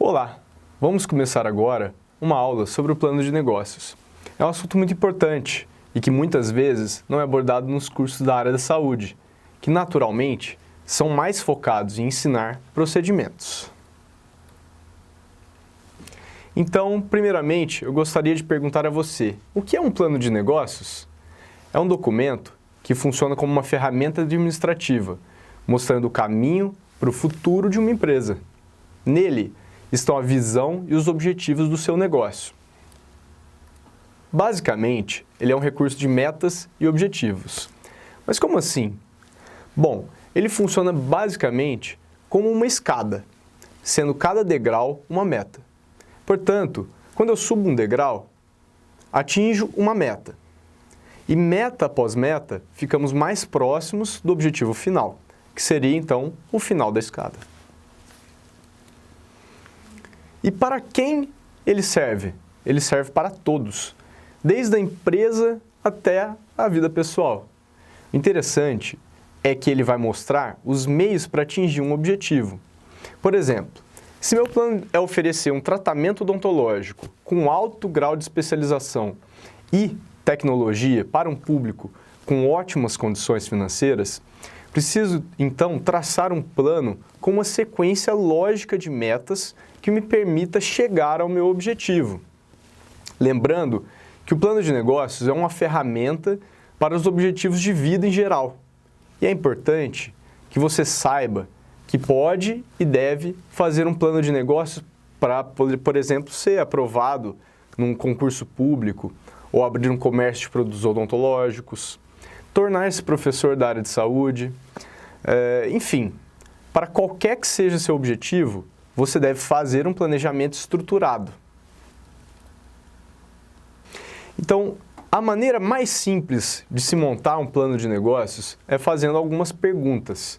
Olá! Vamos começar agora uma aula sobre o plano de negócios. É um assunto muito importante e que muitas vezes não é abordado nos cursos da área da saúde, que naturalmente são mais focados em ensinar procedimentos. Então, primeiramente, eu gostaria de perguntar a você, o que é um plano de negócios? É um documento que funciona como uma ferramenta administrativa, mostrando o caminho para o futuro de uma empresa. Nele estão a visão e os objetivos do seu negócio. Basicamente, ele é um recurso de metas e objetivos. Mas como assim? Bom, ele funciona basicamente como uma escada, sendo cada degrau uma meta. Portanto, quando eu subo um degrau, atinjo uma meta. E meta após meta, ficamos mais próximos do objetivo final, que seria então o final da escada. E para quem ele serve? Ele serve para todos, desde a empresa até a vida pessoal. O interessante é que ele vai mostrar os meios para atingir um objetivo. Por exemplo, se meu plano é oferecer um tratamento odontológico com alto grau de especialização e tecnologia para um público com ótimas condições financeiras, preciso então traçar um plano com uma sequência lógica de metas que me permita chegar ao meu objetivo. Lembrando que o plano de negócios é uma ferramenta para os objetivos de vida em geral. E é importante que você saiba que pode e deve fazer um plano de negócios para, por exemplo, ser aprovado num concurso público ou abrir um comércio de produtos odontológicos, tornar-se professor da área de saúde, enfim, para qualquer que seja seu objetivo, você deve fazer um planejamento estruturado. Então, a maneira mais simples de se montar um plano de negócios é fazendo algumas perguntas.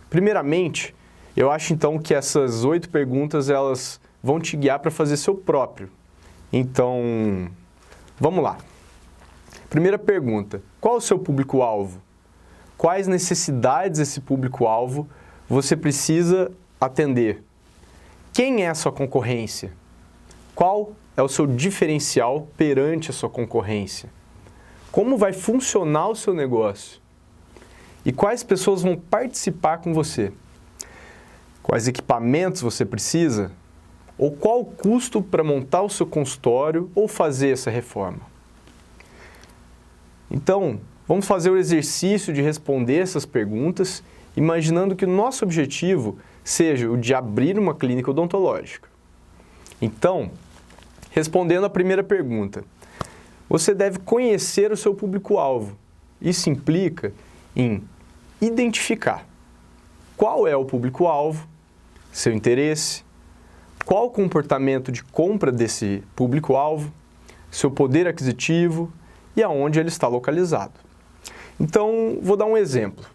Primeiramente, eu acho então que essas 8 perguntas elas vão te guiar para fazer seu próprio. Então, vamos lá. Primeira pergunta, qual o seu público-alvo? Quais necessidades esse público-alvo você precisa atender? Quem é a sua concorrência? Qual é o seu diferencial perante a sua concorrência? Como vai funcionar o seu negócio? E quais pessoas vão participar com você? Quais equipamentos você precisa? Ou qual o custo para montar o seu consultório ou fazer essa reforma? Então, vamos fazer o exercício de responder essas perguntas, imaginando que o nosso objetivo seja o de abrir uma clínica odontológica. Então, respondendo à primeira pergunta, você deve conhecer o seu público-alvo. Isso implica em identificar qual é o público-alvo, seu interesse, qual o comportamento de compra desse público-alvo, seu poder aquisitivo e aonde ele está localizado. Então, vou dar um exemplo.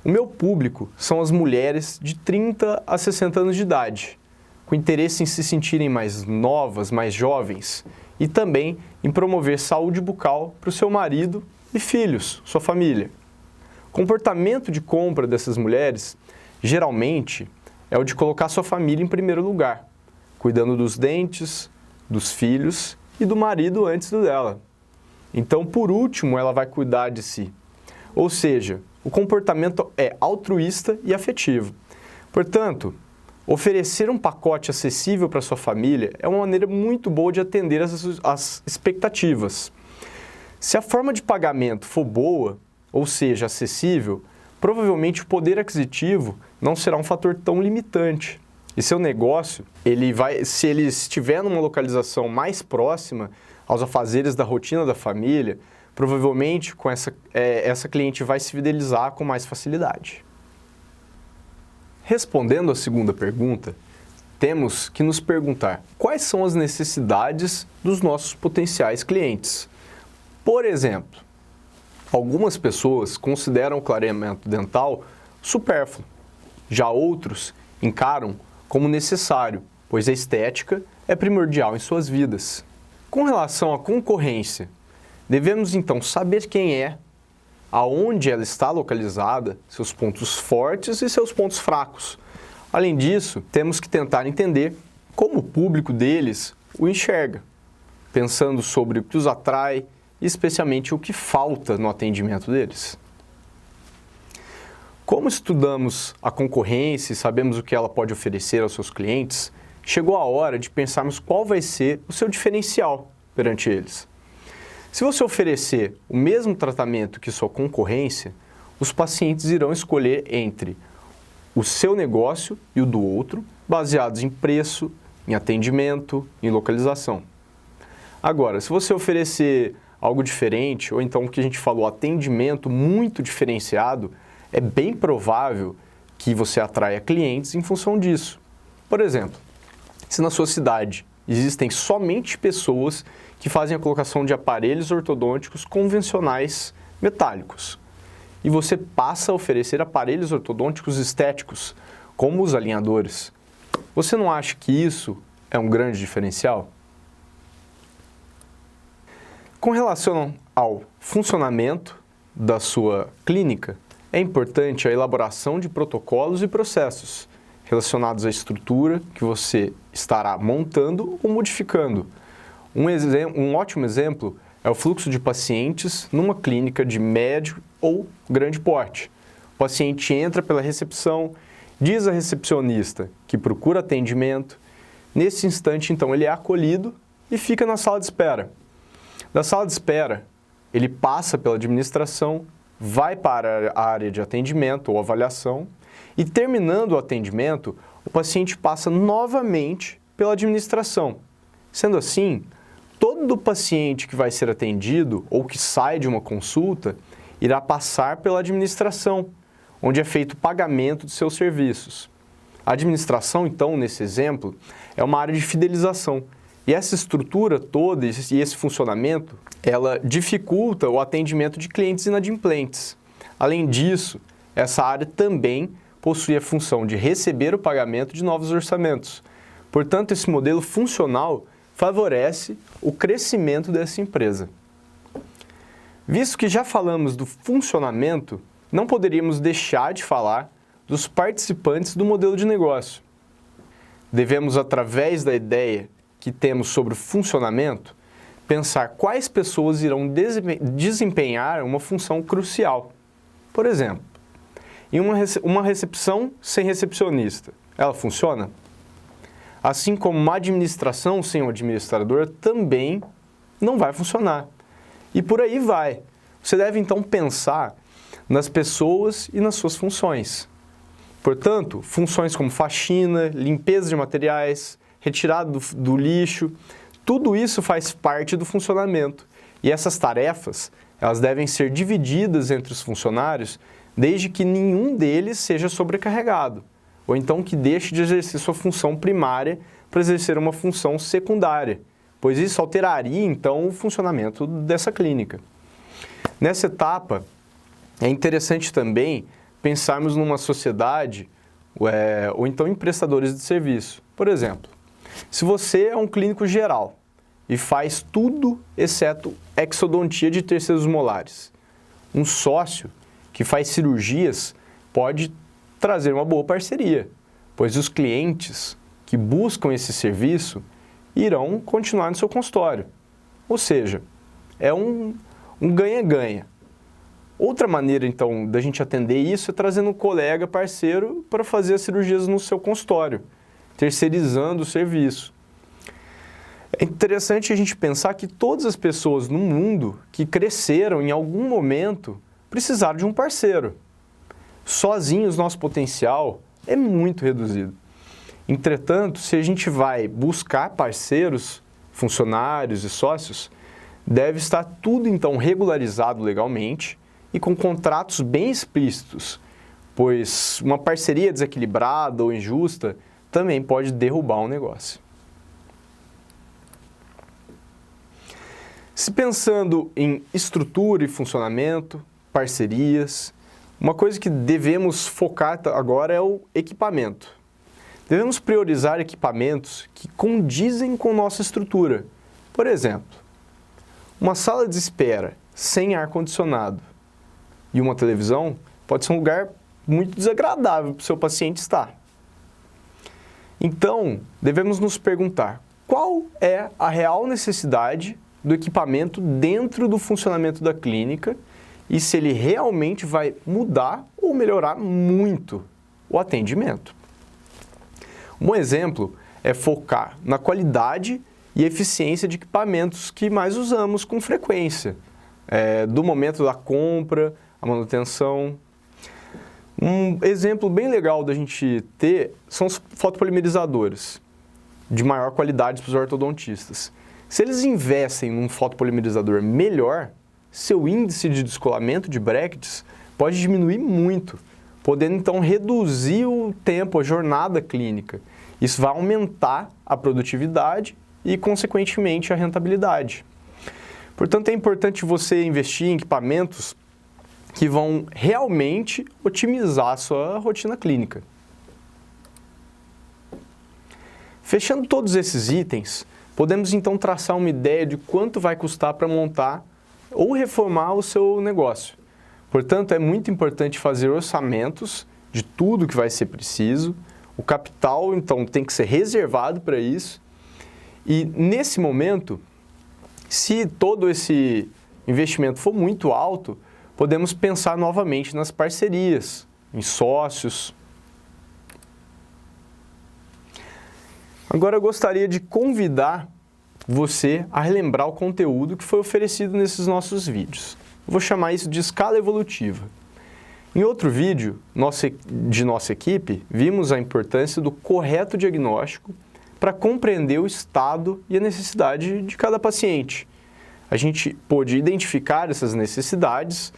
O meu público são as mulheres de 30 a 60 anos de idade, com interesse em se sentirem mais novas, mais jovens, e também em promover saúde bucal para o seu marido e filhos, sua família. O comportamento de compra dessas mulheres, geralmente, é o de colocar sua família em primeiro lugar, cuidando dos dentes, dos filhos e do marido antes do dela. Então, por último, ela vai cuidar de si. Ou seja, o comportamento é altruísta e afetivo. Portanto, oferecer um pacote acessível para sua família é uma maneira muito boa de atender as expectativas. Se a forma de pagamento for boa, ou seja, acessível, provavelmente o poder aquisitivo não será um fator tão limitante. E seu negócio, se ele estiver numa localização mais próxima aos afazeres da rotina da família, provavelmente com essa cliente vai se fidelizar com mais facilidade. Respondendo à segunda pergunta, temos que nos perguntar quais são as necessidades dos nossos potenciais clientes. Por exemplo, algumas pessoas consideram o clareamento dental supérfluo, já outros encaram como necessário, pois a estética é primordial em suas vidas. Com relação à concorrência, devemos então saber quem é, aonde ela está localizada, seus pontos fortes e seus pontos fracos. Além disso, temos que tentar entender como o público deles o enxerga, pensando sobre o que os atrai e especialmente o que falta no atendimento deles. Como estudamos a concorrência e sabemos o que ela pode oferecer aos seus clientes, chegou a hora de pensarmos qual vai ser o seu diferencial perante eles. Se você oferecer o mesmo tratamento que sua concorrência, os pacientes irão escolher entre o seu negócio e o do outro, baseados em preço, em atendimento, em localização. Agora, se você oferecer algo diferente, ou então o que a gente falou, atendimento muito diferenciado, é bem provável que você atraia clientes em função disso. Por exemplo, se na sua cidade existem somente pessoas que fazem a colocação de aparelhos ortodônticos convencionais metálicos, e você passa a oferecer aparelhos ortodônticos estéticos, como os alinhadores, você não acha que isso é um grande diferencial? Com relação ao funcionamento da sua clínica, é importante a elaboração de protocolos e processos relacionados à estrutura que você estará montando ou modificando. Um ótimo exemplo é o fluxo de pacientes numa clínica de médio ou grande porte. O paciente entra pela recepção, diz à recepcionista que procura atendimento. Nesse instante, então, ele é acolhido e fica na sala de espera. Da sala de espera, ele passa pela administração, vai para a área de atendimento ou avaliação e, terminando o atendimento, o paciente passa novamente pela administração. Sendo assim, todo paciente que vai ser atendido ou que sai de uma consulta irá passar pela administração, onde é feito o pagamento de seus serviços. A administração, então, nesse exemplo, é uma área de fidelização. E essa estrutura toda e esse funcionamento, ela dificulta o atendimento de clientes inadimplentes. Além disso, essa área também possui a função de receber o pagamento de novos orçamentos. Portanto, esse modelo funcional favorece o crescimento dessa empresa. Visto que já falamos do funcionamento, não poderíamos deixar de falar dos participantes do modelo de negócio. Devemos, através da ideia que temos sobre o funcionamento, pensar quais pessoas irão desempenhar uma função crucial. Por exemplo, em uma recepção sem recepcionista, ela funciona? Assim como uma administração sem um administrador também não vai funcionar. E por aí vai. Você deve então pensar nas pessoas e nas suas funções. Portanto, funções como faxina, limpeza de materiais, retirada do lixo, tudo isso faz parte do funcionamento. E essas tarefas, elas devem ser divididas entre os funcionários desde que nenhum deles seja sobrecarregado, ou então que deixe de exercer sua função primária para exercer uma função secundária, pois isso alteraria então o funcionamento dessa clínica. Nessa etapa, é interessante também pensarmos numa sociedade ou então em prestadores de serviço. Por exemplo, se você é um clínico geral e faz tudo exceto exodontia de terceiros molares, um sócio que faz cirurgias pode trazer uma boa parceria, pois os clientes que buscam esse serviço irão continuar no seu consultório. Ou seja, é um ganha-ganha. Outra maneira, então, da gente atender isso é trazendo um colega parceiro para fazer as cirurgias no seu consultório, terceirizando o serviço. É interessante a gente pensar que todas as pessoas no mundo que cresceram em algum momento precisaram de um parceiro. Sozinhos, nosso potencial é muito reduzido. Entretanto, se a gente vai buscar parceiros, funcionários e sócios, deve estar tudo então regularizado legalmente e com contratos bem explícitos, pois uma parceria desequilibrada ou injusta também pode derrubar um negócio. Se pensando em estrutura e funcionamento, parcerias, uma coisa que devemos focar agora é o equipamento. Devemos priorizar equipamentos que condizem com nossa estrutura. Por exemplo, uma sala de espera sem ar-condicionado e uma televisão pode ser um lugar muito desagradável para o seu paciente estar. Então, devemos nos perguntar qual é a real necessidade do equipamento dentro do funcionamento da clínica e se ele realmente vai mudar ou melhorar muito o atendimento. Um exemplo é focar na qualidade e eficiência de equipamentos que mais usamos com frequência, do momento da compra, a manutenção. Um exemplo bem legal da gente ter são os fotopolimerizadores, de maior qualidade para os ortodontistas. Se eles investem num fotopolimerizador melhor, seu índice de descolamento de brackets pode diminuir muito, podendo então reduzir o tempo, a jornada clínica. Isso vai aumentar a produtividade e, consequentemente, a rentabilidade. Portanto, é importante você investir em equipamentos que vão realmente otimizar a sua rotina clínica. Fechando todos esses itens, podemos então traçar uma ideia de quanto vai custar para montar ou reformar o seu negócio. Portanto, é muito importante fazer orçamentos de tudo que vai ser preciso. O capital, então, tem que ser reservado para isso. E, nesse momento, se todo esse investimento for muito alto, podemos pensar novamente nas parcerias, em sócios. Agora eu gostaria de convidar você a relembrar o conteúdo que foi oferecido nesses nossos vídeos. Eu vou chamar isso de escala evolutiva. Em outro vídeo de nossa equipe, vimos a importância do correto diagnóstico para compreender o estado e a necessidade de cada paciente. A gente pôde identificar essas necessidades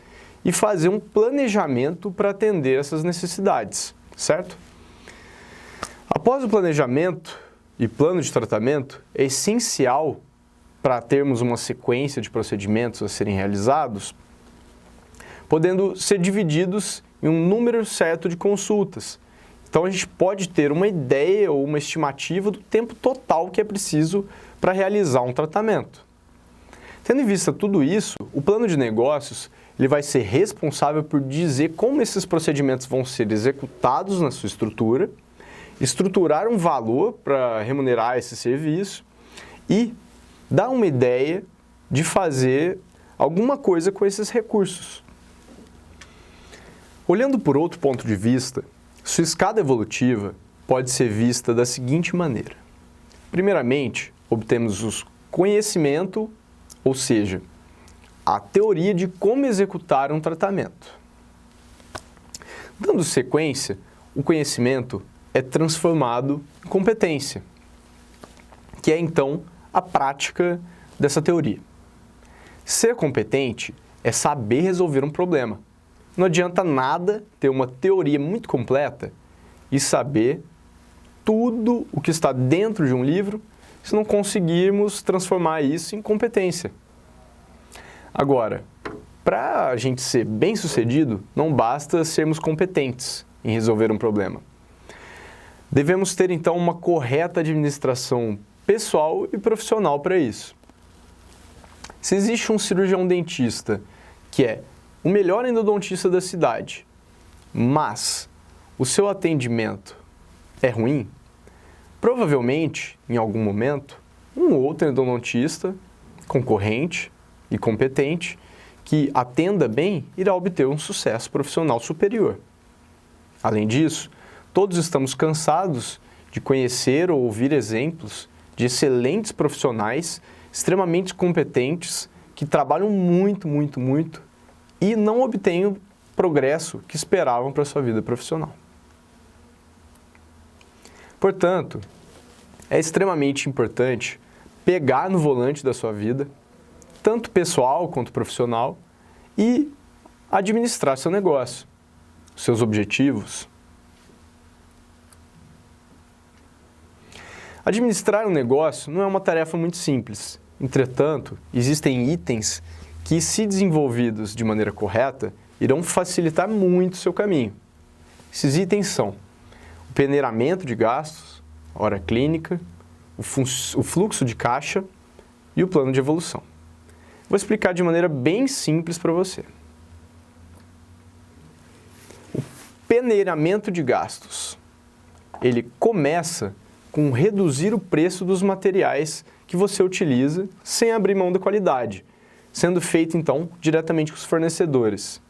e fazer um planejamento para atender essas necessidades, certo? Após o planejamento e plano de tratamento, é essencial para termos uma sequência de procedimentos a serem realizados, podendo ser divididos em um número certo de consultas. Então, a gente pode ter uma ideia ou uma estimativa do tempo total que é preciso para realizar um tratamento. Tendo em vista tudo isso, o plano de negócios ele vai ser responsável por dizer como esses procedimentos vão ser executados na sua estrutura, estruturar um valor para remunerar esse serviço e dar uma ideia de fazer alguma coisa com esses recursos. Olhando por outro ponto de vista, sua escada evolutiva pode ser vista da seguinte maneira. Primeiramente, obtemos o conhecimento, ou seja, a teoria de como executar um tratamento. Dando sequência, o conhecimento é transformado em competência, que é então a prática dessa teoria. Ser competente é saber resolver um problema. Não adianta nada ter uma teoria muito completa e saber tudo o que está dentro de um livro se não conseguirmos transformar isso em competência. Agora, para a gente ser bem-sucedido, não basta sermos competentes em resolver um problema. Devemos ter, então, uma correta administração pessoal e profissional para isso. Se existe um cirurgião dentista que é o melhor endodontista da cidade, mas o seu atendimento é ruim, provavelmente, em algum momento, um outro endodontista concorrente e competente que atenda bem irá obter um sucesso profissional superior. Além disso, todos estamos cansados de conhecer ou ouvir exemplos de excelentes profissionais extremamente competentes que trabalham muito e não obtêm o progresso que esperavam para a sua vida profissional. Portanto, é extremamente importante pegar no volante da sua vida, tanto pessoal quanto profissional, e administrar seu negócio, seus objetivos. Administrar um negócio não é uma tarefa muito simples. Entretanto, existem itens que, se desenvolvidos de maneira correta, irão facilitar muito o seu caminho. Esses itens são o peneiramento de gastos, a hora clínica, o fluxo de caixa e o plano de evolução. Vou explicar de maneira bem simples para você. O peneiramento de gastos, ele começa com reduzir o preço dos materiais que você utiliza sem abrir mão da qualidade, sendo feito então diretamente com os fornecedores.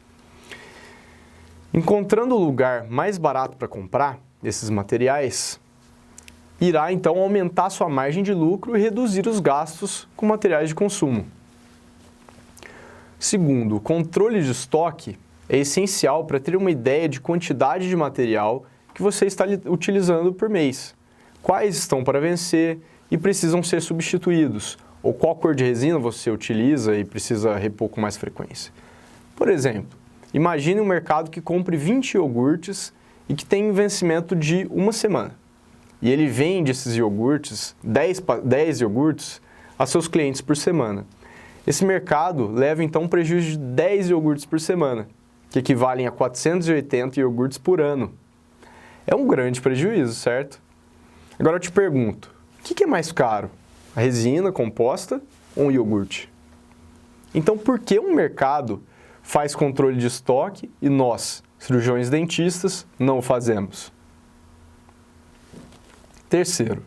Encontrando o lugar mais barato para comprar esses materiais, irá então aumentar sua margem de lucro e reduzir os gastos com materiais de consumo. Segundo, o controle de estoque é essencial para ter uma ideia de quantidade de material que você está utilizando por mês, quais estão para vencer e precisam ser substituídos, ou qual cor de resina você utiliza e precisa repor com mais frequência. Por exemplo, imagine um mercado que compre 20 iogurtes e que tem vencimento de uma semana. E ele vende esses iogurtes, 10 iogurtes, a seus clientes por semana. Esse mercado leva então um prejuízo de 10 iogurtes por semana, que equivalem a 480 iogurtes por ano. É um grande prejuízo, certo? Agora eu te pergunto, o que é mais caro? A resina composta ou um iogurte? Então, por que um mercado faz controle de estoque e nós, cirurgiões dentistas, não o fazemos? Terceiro,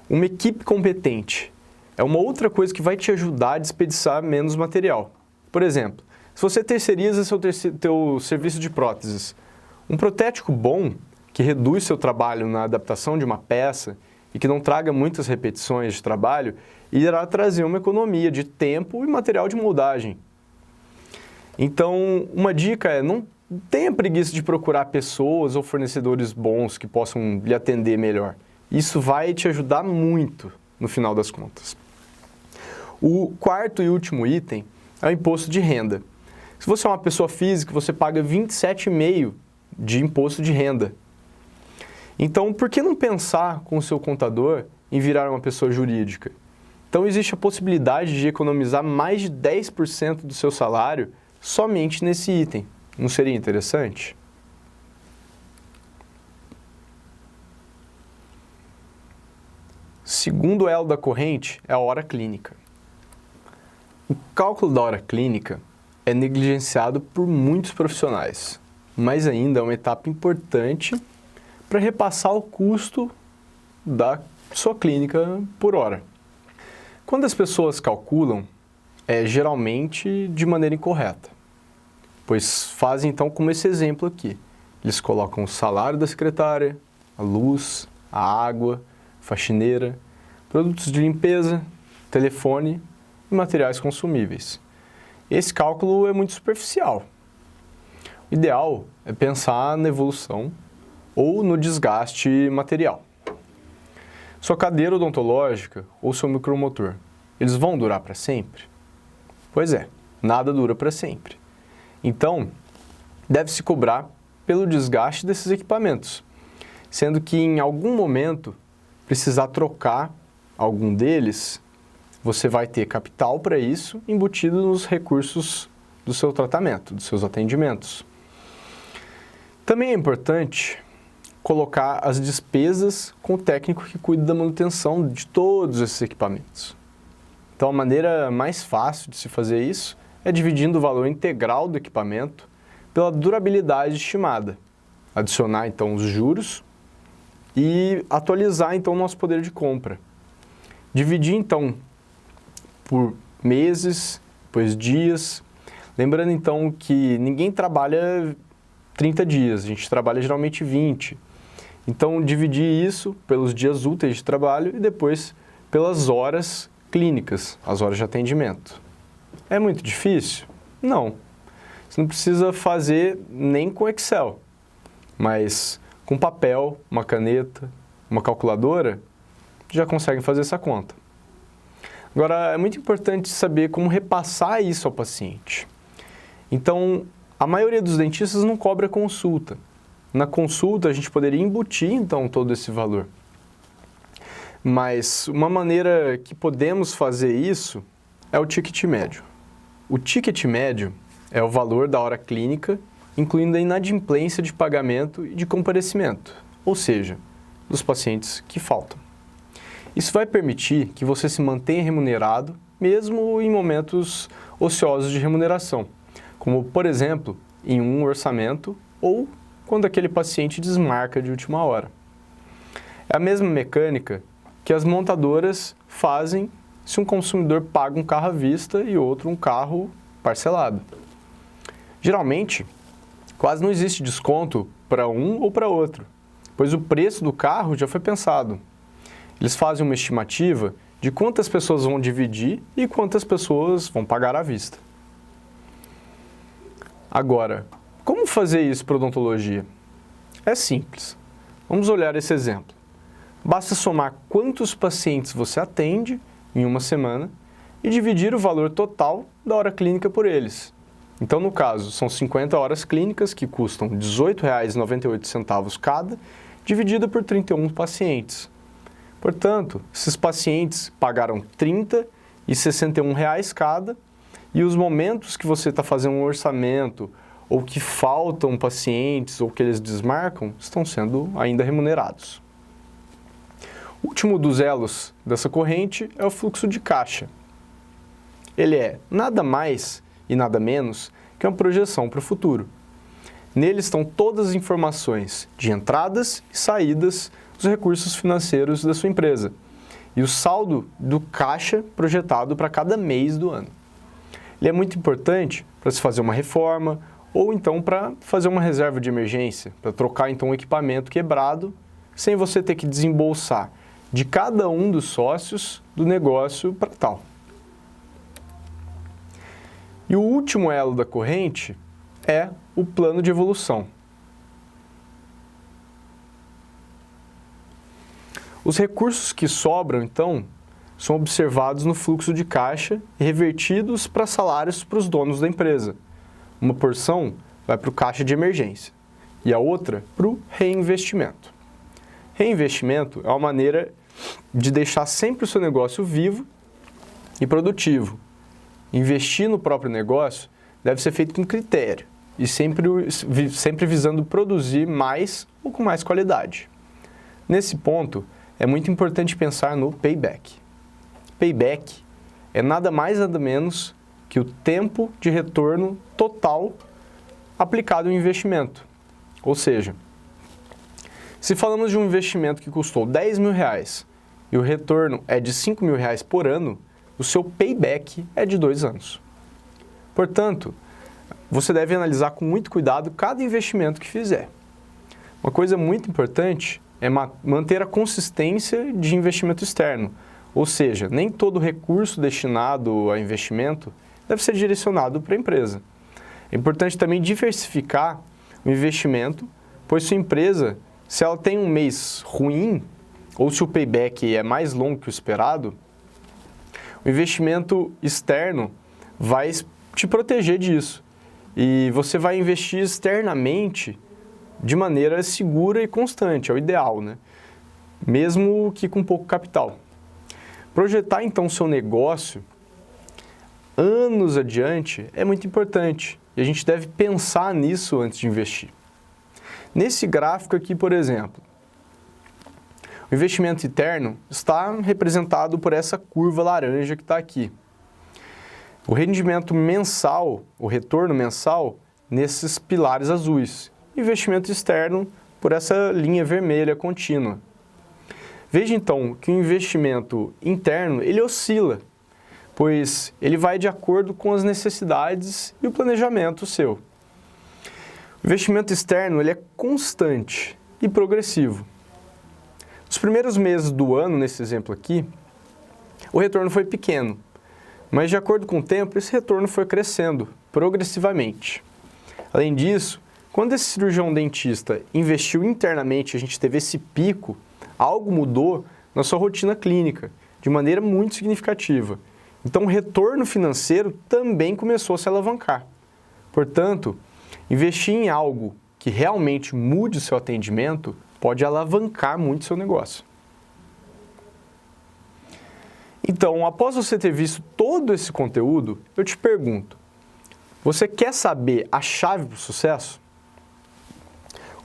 uma equipe competente é uma outra coisa que vai te ajudar a desperdiçar menos material. Por exemplo, se você terceiriza teu serviço de próteses, um protético bom, que reduz seu trabalho na adaptação de uma peça e que não traga muitas repetições de trabalho, irá trazer uma economia de tempo e material de moldagem. Então, uma dica é não tenha preguiça de procurar pessoas ou fornecedores bons que possam lhe atender melhor. Isso vai te ajudar muito no final das contas. O quarto e último item é o imposto de renda. Se você é uma pessoa física, você paga 27,5% de imposto de renda. Então, por que não pensar com o seu contador em virar uma pessoa jurídica? Então, existe a possibilidade de economizar mais de 10% do seu salário somente nesse item. Não seria interessante? Segundo elo da corrente é a hora clínica. O cálculo da hora clínica é negligenciado por muitos profissionais, mas ainda é uma etapa importante para repassar o custo da sua clínica por hora. Quando as pessoas calculam, é geralmente de maneira incorreta, pois fazem então como esse exemplo aqui. Eles colocam o salário da secretária, a luz, a água, faxineira, produtos de limpeza, telefone e materiais consumíveis. Esse cálculo é muito superficial. O ideal é pensar na evolução ou no desgaste material. Sua cadeira odontológica ou seu micromotor, eles vão durar para sempre? Pois é, nada dura para sempre. Então, deve-se cobrar pelo desgaste desses equipamentos, sendo que em algum momento precisar trocar algum deles, você vai ter capital para isso embutido nos recursos do seu tratamento, dos seus atendimentos. Também é importante colocar as despesas com o técnico que cuida da manutenção de todos esses equipamentos. Então, a maneira mais fácil de se fazer isso é dividindo o valor integral do equipamento pela durabilidade estimada. Adicionar, então, os juros e atualizar, então, o nosso poder de compra. Dividir, então, por meses, depois dias. Lembrando, então, que ninguém trabalha 30 dias, a gente trabalha geralmente 20. Então, dividir isso pelos dias úteis de trabalho e depois pelas horas clínicas, as horas de atendimento. É muito difícil? Não. Você não precisa fazer nem com Excel, mas com papel, uma caneta, uma calculadora, já consegue fazer essa conta. Agora, é muito importante saber como repassar isso ao paciente. Então, a maioria dos dentistas não cobra consulta. Na consulta, a gente poderia embutir, então, todo esse valor. Mas uma maneira que podemos fazer isso é o ticket médio. O ticket médio é o valor da hora clínica, incluindo a inadimplência de pagamento e de comparecimento, ou seja, dos pacientes que faltam. Isso vai permitir que você se mantenha remunerado, mesmo em momentos ociosos de remuneração, como, por exemplo, em um orçamento ou quando aquele paciente desmarca de última hora. É a mesma mecânica que as montadoras fazem se um consumidor paga um carro à vista e outro um carro parcelado. Geralmente, quase não existe desconto para um ou para outro, pois o preço do carro já foi pensado. Eles fazem uma estimativa de quantas pessoas vão dividir e quantas pessoas vão pagar à vista. Agora, como fazer isso para odontologia? É simples. Vamos olhar esse exemplo. Basta somar quantos pacientes você atende em uma semana e dividir o valor total da hora clínica por eles. Então, no caso, são 50 horas clínicas que custam R$ 18,98 cada, dividida por 31 pacientes. Portanto, esses pacientes pagaram R$ 30 e R$ 61 cada, e os momentos que você está fazendo um orçamento, ou que faltam pacientes, ou que eles desmarcam, estão sendo ainda remunerados. O último dos elos dessa corrente é o fluxo de caixa. Ele é nada mais e nada menos que uma projeção para o futuro. Nele estão todas as informações de entradas e saídas dos recursos financeiros da sua empresa e o saldo do caixa projetado para cada mês do ano. Ele é muito importante para se fazer uma reforma ou então para fazer uma reserva de emergência, para trocar então um equipamento quebrado sem você ter que desembolsar de cada um dos sócios do negócio para tal. E o último elo da corrente é o plano de evolução. Os recursos que sobram, então, são observados no fluxo de caixa e revertidos para salários para os donos da empresa. Uma porção vai para o caixa de emergência e a outra para o reinvestimento. Reinvestimento é uma maneira de deixar sempre o seu negócio vivo e produtivo. Investir no próprio negócio deve ser feito com critério e sempre visando produzir mais ou com mais qualidade. Nesse ponto, é muito importante pensar no payback. Payback é nada mais nada menos que o tempo de retorno total aplicado ao investimento. Ou seja, se falamos de um investimento que custou R$10.000 e o retorno é de R$5.000 por ano, o seu payback é de 2 anos. Portanto, você deve analisar com muito cuidado cada investimento que fizer. Uma coisa muito importante é manter a consistência de investimento externo, ou seja, nem todo recurso destinado a investimento deve ser direcionado para a empresa. É importante também diversificar o investimento, pois sua empresa, se ela tem um mês ruim, ou se o payback é mais longo que o esperado, o investimento externo vai te proteger disso. E você vai investir externamente de maneira segura e constante, é o ideal, né? Mesmo que com pouco capital. Projetar então seu negócio anos adiante é muito importante e a gente deve pensar nisso antes de investir. Nesse gráfico aqui, por exemplo, o investimento interno está representado por essa curva laranja que está aqui. O rendimento mensal, o retorno mensal, nesses pilares azuis. Investimento externo por essa linha vermelha contínua. Veja então que o investimento interno ele oscila, pois ele vai de acordo com as necessidades e o planejamento seu. O investimento externo ele é constante e progressivo. Nos primeiros meses do ano, nesse exemplo aqui, o retorno foi pequeno, mas de acordo com o tempo, esse retorno foi crescendo progressivamente. Além disso, quando esse cirurgião dentista investiu internamente, a gente teve esse pico, algo mudou na sua rotina clínica, de maneira muito significativa. Então, o retorno financeiro também começou a se alavancar. Portanto, investir em algo que realmente mude o seu atendimento pode alavancar muito o seu negócio. Então, após você ter visto todo esse conteúdo, eu te pergunto, você quer saber a chave para o sucesso?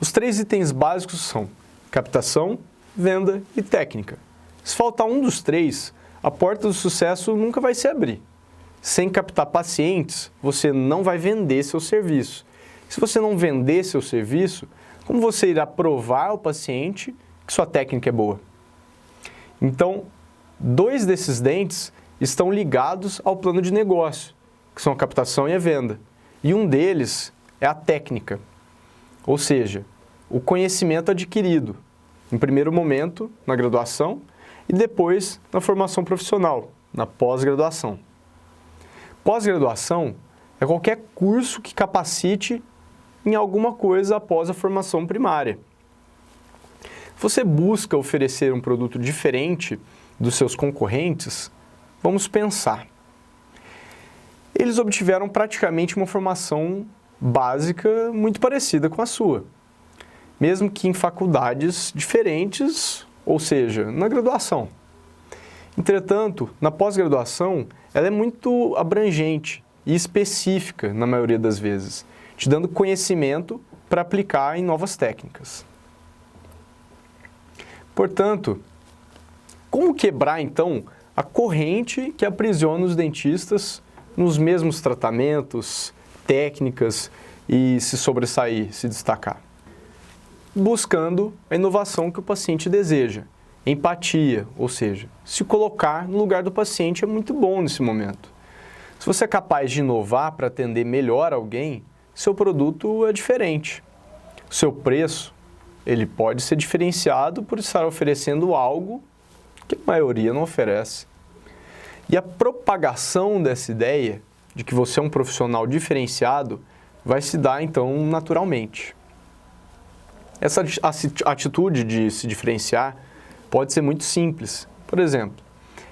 Os 3 itens básicos são captação, venda e técnica. Se faltar um dos 3, a porta do sucesso nunca vai se abrir. Sem captar pacientes, você não vai vender seu serviço. Se você não vender seu serviço, como você irá provar ao paciente que sua técnica é boa. Então, 2 desses dentes estão ligados ao plano de negócio, que são a captação e a venda. E um deles é a técnica, ou seja, o conhecimento adquirido, em primeiro momento na graduação e depois na formação profissional, na pós-graduação. Pós-graduação é qualquer curso que capacite em alguma coisa após a formação primária. Você busca oferecer um produto diferente dos seus concorrentes? Vamos pensar. Eles obtiveram praticamente uma formação básica muito parecida com a sua, mesmo que em faculdades diferentes, ou seja, na graduação. Entretanto, na pós-graduação, ela é muito abrangente e específica na maioria das vezes, te dando conhecimento para aplicar em novas técnicas. Portanto, como quebrar então a corrente que aprisiona os dentistas nos mesmos tratamentos, técnicas e se sobressair, se destacar? Buscando a inovação que o paciente deseja. Empatia, ou seja, se colocar no lugar do paciente é muito bom nesse momento. Se você é capaz de inovar para atender melhor alguém, seu produto é diferente. O seu preço, ele pode ser diferenciado por estar oferecendo algo que a maioria não oferece. E a propagação dessa ideia de que você é um profissional diferenciado vai se dar, então, naturalmente. Essa atitude de se diferenciar pode ser muito simples. Por exemplo,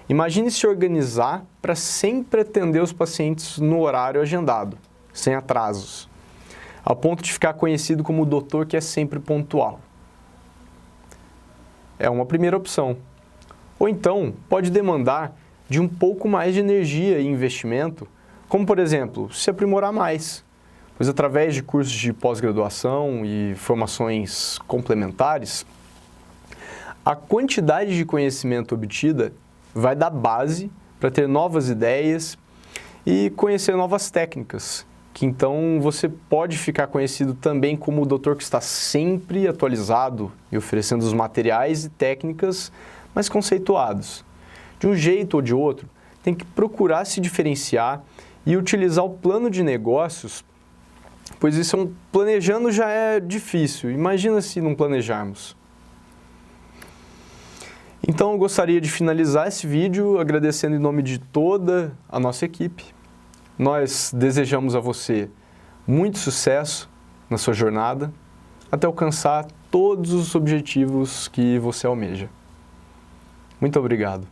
imagine se organizar para sempre atender os pacientes no horário agendado, sem atrasos, ao ponto de ficar conhecido como o doutor que é sempre pontual. É uma primeira opção. Ou então, pode demandar de um pouco mais de energia e investimento, como, por exemplo, se aprimorar mais, pois através de cursos de pós-graduação e formações complementares, a quantidade de conhecimento obtida vai dar base para ter novas ideias e conhecer novas técnicas, que então você pode ficar conhecido também como o doutor que está sempre atualizado e oferecendo os materiais e técnicas mais conceituados. De um jeito ou de outro, tem que procurar se diferenciar e utilizar o plano de negócios, pois isso planejando já é difícil, imagina se não planejarmos. Então eu gostaria de finalizar esse vídeo agradecendo em nome de toda a nossa equipe. Nós desejamos a você muito sucesso na sua jornada, até alcançar todos os objetivos que você almeja. Muito obrigado.